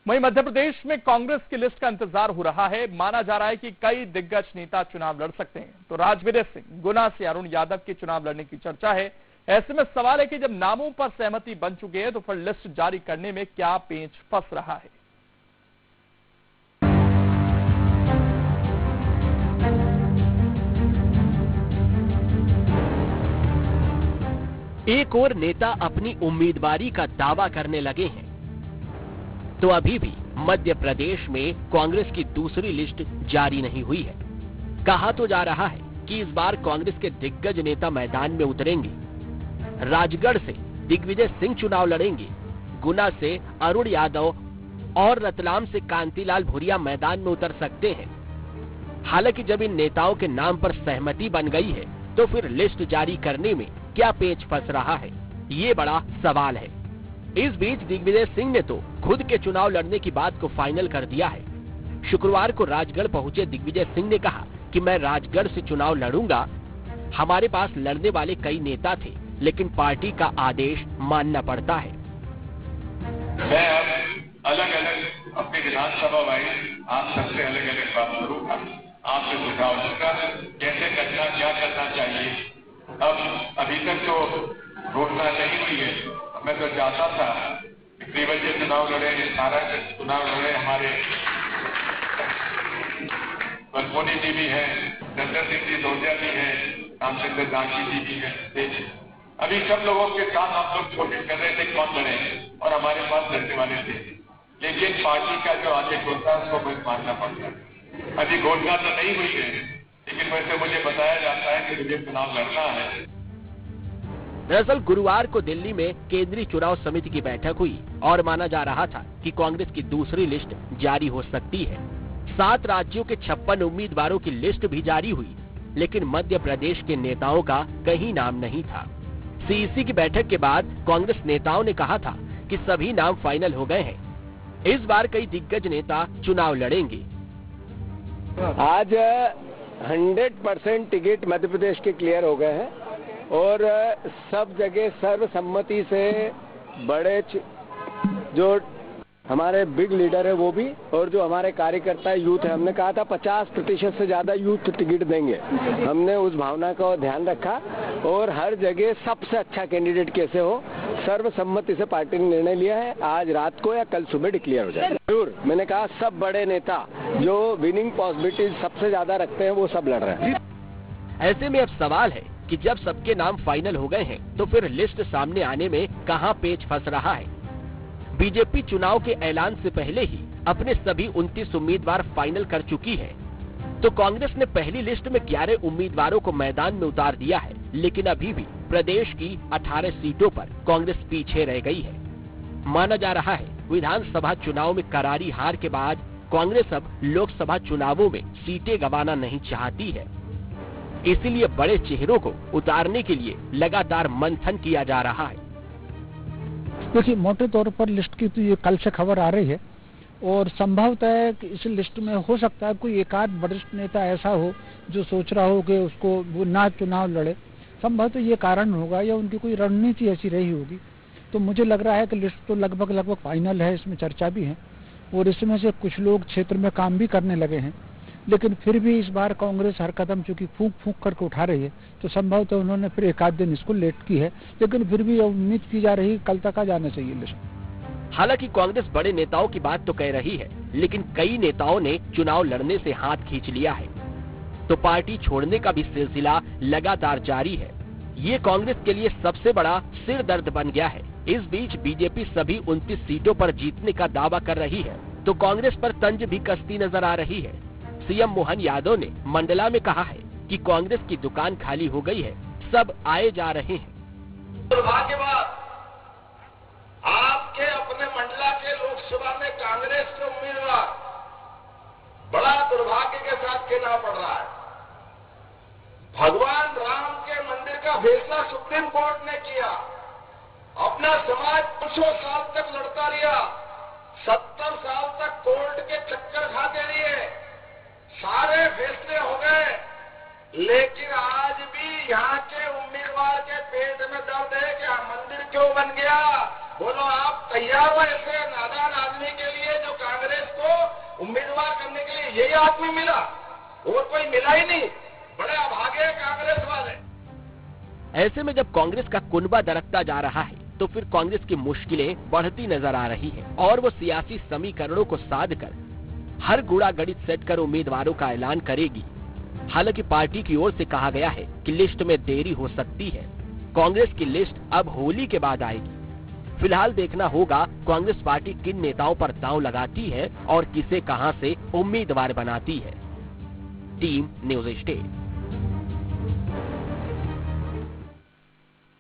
वहीं मध्य प्रदेश में कांग्रेस की लिस्ट का इंतजार हो रहा है। माना जा रहा है कि कई दिग्गज नेता चुनाव लड़ सकते हैं। तो राजवीर सिंह, गुना से अरुण यादव के चुनाव लड़ने की चर्चा है। ऐसे में सवाल है कि जब नामों पर सहमति बन चुकी है तो फिर लिस्ट जारी करने में क्या पेंच फंस रहा है। एक और नेता अपनी उम्मीदवारी का दावा करने लगे हैं, तो अभी भी मध्य प्रदेश में कांग्रेस की दूसरी लिस्ट जारी नहीं हुई है। कहा तो जा रहा है कि इस बार कांग्रेस के दिग्गज नेता मैदान में उतरेंगे। राजगढ़ से दिग्विजय सिंह चुनाव लड़ेंगे, गुना से अरुण यादव और रतलाम से कांतिलाल भूरिया मैदान में उतर सकते हैं। हालांकि जब इन नेताओं के नाम पर सहमति बन गई है तो फिर लिस्ट जारी करने में क्या पेच फंस रहा है, ये बड़ा सवाल है। इस बीच दिग्विजय सिंह ने तो खुद के चुनाव लड़ने की बात को फाइनल कर दिया है। शुक्रवार को राजगढ़ पहुंचे दिग्विजय सिंह ने कहा कि मैं राजगढ़ से चुनाव लड़ूंगा। हमारे पास लड़ने वाले कई नेता थे, लेकिन पार्टी का आदेश मानना पड़ता है। मैं अब अलग अलग अपने विधानसभा वाइज आप सबसे अलग अलग बात करूंगा, आपसे सुझाव लूंगा कैसे करना, क्या करना चाहिए। अब अभी तक तो घोषणा नहीं हुई है। मैं तो चाहता था कि त्रिवलीय चुनाव लड़े, सारा चुनाव लड़े। हमारे बलपोनी जी भी है, चंद्र सिंह जी दोजिया भी है, रामचंद्र जानकी जी भी है। अभी सब लोगों के साथ हम लोग कोशिश कर रहे थे कौन लड़े, और हमारे पास लड़ने वाले थे, लेकिन पार्टी का जो आदेश होता है उसको मानना पड़ता है। अभी घोषणा तो नहीं हुई है, लेकिन वैसे मुझे बताया जाता है कि मुझे चुनाव लड़ना है। दरअसल गुरुवार को दिल्ली में केंद्रीय चुनाव समिति की बैठक हुई और माना जा रहा था कि कांग्रेस की दूसरी लिस्ट जारी हो सकती है। 7 राज्यों के 56 उम्मीदवारों की लिस्ट भी जारी हुई, लेकिन मध्य प्रदेश के नेताओं का कहीं नाम नहीं था। सीईसी की बैठक के बाद कांग्रेस नेताओं ने कहा था कि सभी नाम फाइनल हो गए हैं। इस बार कई दिग्गज नेता चुनाव लड़ेंगे। आज 100% टिकट मध्य प्रदेश के क्लियर हो गए हैं और सब जगह सर्वसम्मति से बड़े जो हमारे बिग लीडर है वो भी, और जो हमारे कार्यकर्ता यूथ है, हमने कहा था 50% से ज्यादा यूथ टिकट देंगे। हमने उस भावना का ध्यान रखा और हर जगह सबसे अच्छा कैंडिडेट कैसे हो, सर्वसम्मति से पार्टी ने निर्णय लिया है। आज रात को या कल सुबह डिक्लेयर हो जाएगा। जरूर मैंने कहा सब बड़े नेता जो विनिंग पॉसिबिलिटी सबसे ज्यादा रखते हैं वो सब लड़ रहे हैं। ऐसे में अब सवाल है कि जब सबके नाम फाइनल हो गए हैं तो फिर लिस्ट सामने आने में कहां पेच फंस रहा है। बीजेपी चुनाव के ऐलान से पहले ही अपने सभी 29 उम्मीदवार फाइनल कर चुकी है, तो कांग्रेस ने पहली लिस्ट में 11 उम्मीदवारों को मैदान में उतार दिया है, लेकिन अभी भी प्रदेश की 18 सीटों पर कांग्रेस पीछे रह गई है। माना जा रहा है विधानसभा चुनाव में करारी हार के बाद कांग्रेस अब लोकसभा चुनावों में सीटें गंवाना नहीं चाहती है, इसीलिए बड़े चेहरों को उतारने के लिए लगातार मंथन किया जा रहा है। देखिए, मोटे तौर पर लिस्ट की तो ये कल से खबर आ रही है और संभवतः है कि इस लिस्ट में हो सकता है कोई एकाध वरिष्ठ नेता ऐसा हो जो सोच रहा हो कि उसको वो ना चुनाव लड़े। संभवतः ये कारण होगा या उनकी कोई रणनीति ऐसी रही होगी। तो मुझे लग रहा है कि लिस्ट तो लगभग फाइनल है, इसमें चर्चा भी है और इसमें से कुछ लोग क्षेत्र में काम भी करने लगे हैं। लेकिन फिर भी इस बार कांग्रेस हर कदम चूंकि फूंक करके उठा रही है, तो संभवतः उन्होंने फिर एक आध दिन इसको लेट की है, लेकिन फिर भी उम्मीद की जा रही है कल तक आ जाना चाहिए लिस्ट। हालांकि कांग्रेस बड़े नेताओं की बात तो कह रही है, लेकिन कई नेताओं ने चुनाव लड़ने से हाथ खींच लिया है, तो पार्टी छोड़ने का भी सिलसिला लगातार जारी है। ये कांग्रेस के लिए सबसे बड़ा सिर दर्द बन गया है। इस बीच बीजेपी सभी 29 सीटों पर जीतने का दावा कर रही है, तो कांग्रेस पर तंज भी कसती नजर आ रही है। सीएम मोहन यादव ने मंडला में कहा है कि कांग्रेस की दुकान खाली हो गई है, सब आए जा रहे हैं। दुर्भाग्य बात, आपके अपने मंडला के लोकसभा में कांग्रेस के उम्मीदवार बड़ा दुर्भाग्य के साथ कहना पड़ रहा है। भगवान राम के मंदिर का फैसला सुप्रीम कोर्ट ने किया, अपना समाज 200 साल तक लड़ता रहा, 70 साल तक कोर्ट के चक्कर खाते रहे, सारे फैसले हो गए, लेकिन आज भी यहाँ के उम्मीदवार के पेट में दर्द है कि मंदिर क्यों बन गया। बोलो, आप तैयार हो ऐसे नादान आदमी के लिए जो उम्मीदवार करने के लिए यही आदमी मिला, और कोई मिला ही नहीं। बड़े अभागे कांग्रेस वाले। ऐसे में जब कांग्रेस का कुनबा दरकता जा रहा है तो फिर कांग्रेस की मुश्किलें बढ़ती नजर आ रही है और वो सियासी समीकरणों को साध कर हर गुड़ा गणित सेट कर उम्मीदवारों का ऐलान करेगी। हालांकि पार्टी की ओर से कहा गया है कि लिस्ट में देरी हो सकती है। कांग्रेस की लिस्ट अब होली के बाद आएगी। फिलहाल देखना होगा कांग्रेस पार्टी किन नेताओं पर दांव लगाती है और किसे कहां से उम्मीदवार बनाती है। Team news state.